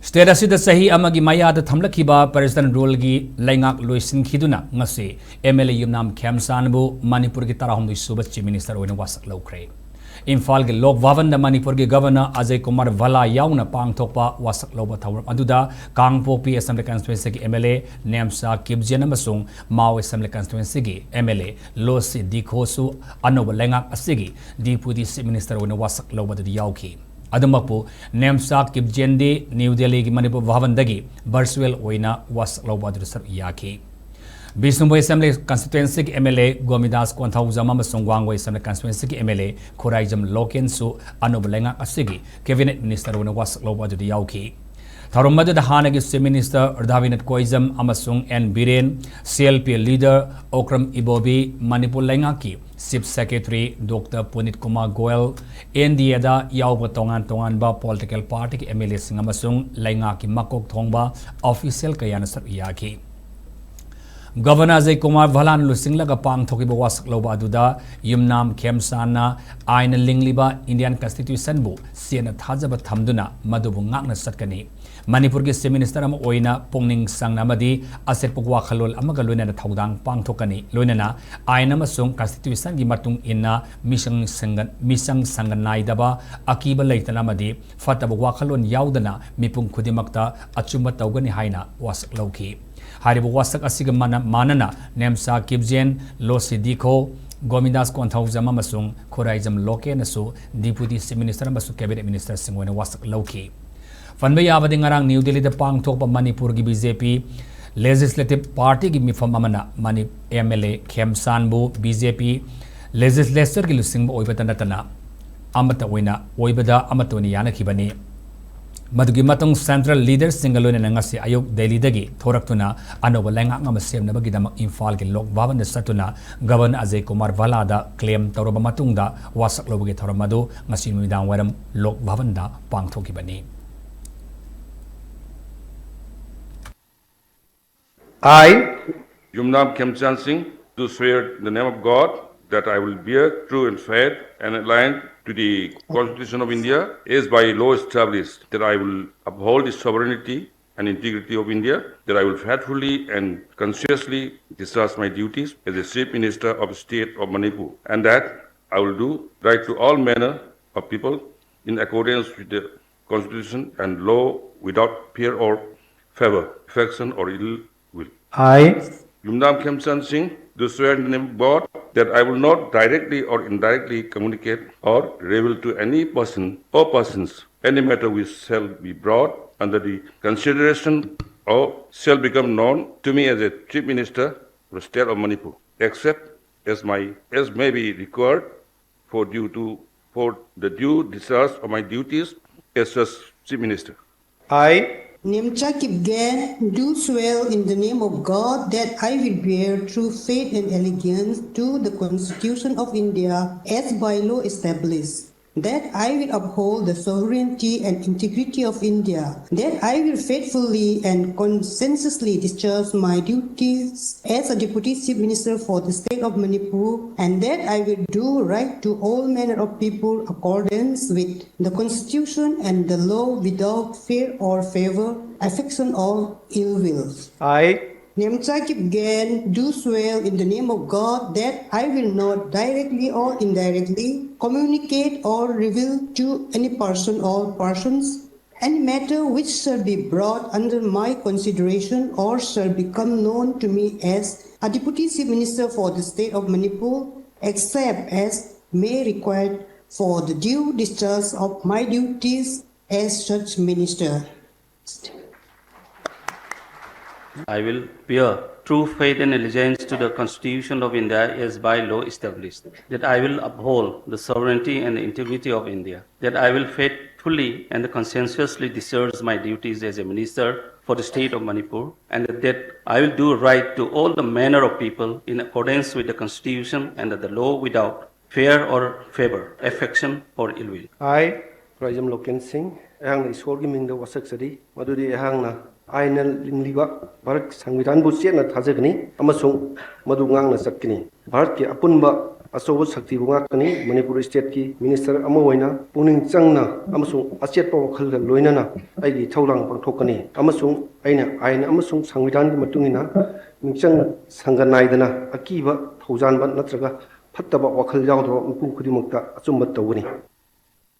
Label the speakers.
Speaker 1: State asida sahi amagi mayada thamlakiba President rule gi laingak loisin khiduna ngasi MLA yumnam Khemchand bu Manipur gi tarahum Suba Chief Minister Oina Washak Loukhre. Imphal gi Lok Bhavan da Manipur gi Governor Ajay Kumar Vala yauna pangthokpa Washak Loba thawram aduda Kangpokpi Assembly Constituency gi MLA Nemsa Kibjen amasung Mao Assembly Constituency gi MLA Losi Dikhosu anoba laingak asigi Deputy Chief Minister Oina Washak Loba da yauki. Adamapu Nemsa Kibjendi New Delhi ki Manipur Bhavandagi virtual Oina Washak Loba Sar Yaki. Bisnumbo Assembly Constituency ki MLA Gomidas Kwanthauzama Masongwangwa Assembly Constituency ki MLA Khoraijam Lokensu Anobalenga Asigi Cabinet Minister Oina Washak Loba Yauki. Tharumadu the Hanagi Chief Minister Ardhavinat Koizam Amasung N Biren CLP leader Okram Ibobi Manipur Lengaki Chief Secretary Dr. Punit Kumar Goel India da Yauba Tongan ba political party ki MLA Singamasung Lengaki Makok Thongba official Kayana Yaki. Governor Ajay Kumar Valan Lusinglaga Pang Thokiba Washak Loba Aduda Yumnam Khemchand Aina Lingliba Indian Constitution bu Siena Thajaba Thamduna Madubu Ngakna Satkani Manipur gi Chief Minister am Oina Pongning Sangnamadi Aset Pukwa Khalol Amaga Loina Thaudang Pang Thokani Loinana Aina Masung Constitution gi Matung Inna Misang Sanganai Daba Akiba Leitanamadi Fatabu Wakhalon Yaudana Mipung Kudimakta Achumba Taugani Haina Washak Loukhre. Haribu Washak asiga manana Nemsa Kibjen Losi Dikho Gomidas Kwanthauzama Masung Khoraijam Loke nasu Deputy Chief Minister masu Cabinet Minister Singwena Washak Loukhre. Fanbay abadi ngarang New Delhi da pang thokpa Manipur gi BJP Legislative Party gi mifam amana Mani MLA Khemchand bu BJP Legislature gi lusingba oibatanatana amata oina oibada amatoni yana khibani. Madugi matong Central Leaders Singalone Nangasi Ayok Delhi Dagi Thoraktuna Anoba Langak Namasem Nabagidamak Imphal ki Lok Bhavan Satuna Governor Ajay Kumar Valada claim Toroba Matungda Washak Loba Thoramadu Ngasi Midang Waram Lok Bhavan da Pangthokibani.
Speaker 2: I, Yumnam Khemchand Singh, do swear in the name of God that I will bear true and fair and aligned to the Constitution of India as by law established, that I will uphold the sovereignty and integrity of India, that I will faithfully and conscientiously discharge my duties as the Chief Minister of the State of Manipur, and that I will do right to all manner of people in accordance with the Constitution and law without fear or favor, affection or ill will.
Speaker 3: I,
Speaker 2: Yumnam Khemchand Singh, do swear in the name of God that I will not directly or indirectly communicate or reveal to any person or persons any matter which shall be brought under the consideration or shall become known to me as a Chief Minister of the State of Manipur, except as may be required for the due discharge of my duties as such Chief Minister.
Speaker 3: I,
Speaker 4: Nemcha Kibjen do swear in the name of God that I will bear true faith and allegiance to the Constitution of India as by law established, that I will uphold the sovereignty and integrity of India, that I will faithfully and conscientiously discharge my duties as a Deputy Chief Minister for the State of Manipur, and that I will do right to all manner of people accordance with the Constitution and the law without fear or favor, affection or ill will.
Speaker 3: I,
Speaker 4: Nemcha Kibjen do swear in the name of God that I will not directly or indirectly communicate or reveal to any person or persons any matter which shall be brought under my consideration or shall become known to me as a Deputy Chief Minister for the State of Manipur, except as may required for the due discharge of my duties as such minister.
Speaker 5: I will bear true faith and allegiance to the Constitution of India as by law established, that I will uphold the sovereignty and the integrity of India, that I will faithfully and conscientiously discharge my duties as a minister for the state of Manipur, and that I will do right to all the manner of people in accordance with the Constitution and the law without fear or favor, affection or ill will.
Speaker 3: I,
Speaker 6: Khoraijam Loken Singh, Ahang Iswar gi mingda wasak sadi, madudi ahang na Aina Lingliba, Bharat Sanvidan bu chena thajagni, amasung madu ngang na sakni. Bharat ki apunba ꯑꯆꯧꯕ ꯁꯛꯇꯤꯕꯨ ꯉꯥꯛꯀꯅꯤ ꯃꯅꯤꯄꯨꯔ ꯁ꯭ꯇꯦꯠꯀꯤ minister ꯑꯃ ꯑꯣꯏꯅ ꯄꯨꯛꯅꯤꯡ ꯆꯪꯅ ꯑꯃꯁꯨꯡ ꯑꯆꯦꯠꯄ ꯋꯥꯈꯜꯒ ꯂꯣꯏꯅꯅ ꯑꯩꯒꯤ ꯊꯧꯗꯥꯡ ꯄꯥꯡꯊꯣꯛꯀꯅꯤ ꯑꯃꯁꯨꯡ ꯑꯩꯅ ꯑꯥꯏꯟ ꯑꯃꯁꯨꯡ ꯁꯪꯕꯤꯙꯥꯟꯒꯤ ꯃꯇꯨꯡ ꯏꯟꯅ ꯃꯤꯆꯪ ꯁꯪꯒ ꯅꯥꯏꯗꯅ ꯑꯀꯤꯕ ꯊꯧꯖꯥꯟꯕ ꯅꯠꯇ꯭ꯔꯒ ꯐꯠꯇꯕ ꯋꯥꯈꯜ ꯌꯥꯎꯗꯕ ꯃꯤꯄꯨꯝ ꯈꯨꯗꯤꯡꯃꯛꯇ ꯑꯆꯨꯝꯕ ꯇꯧꯒꯅꯤ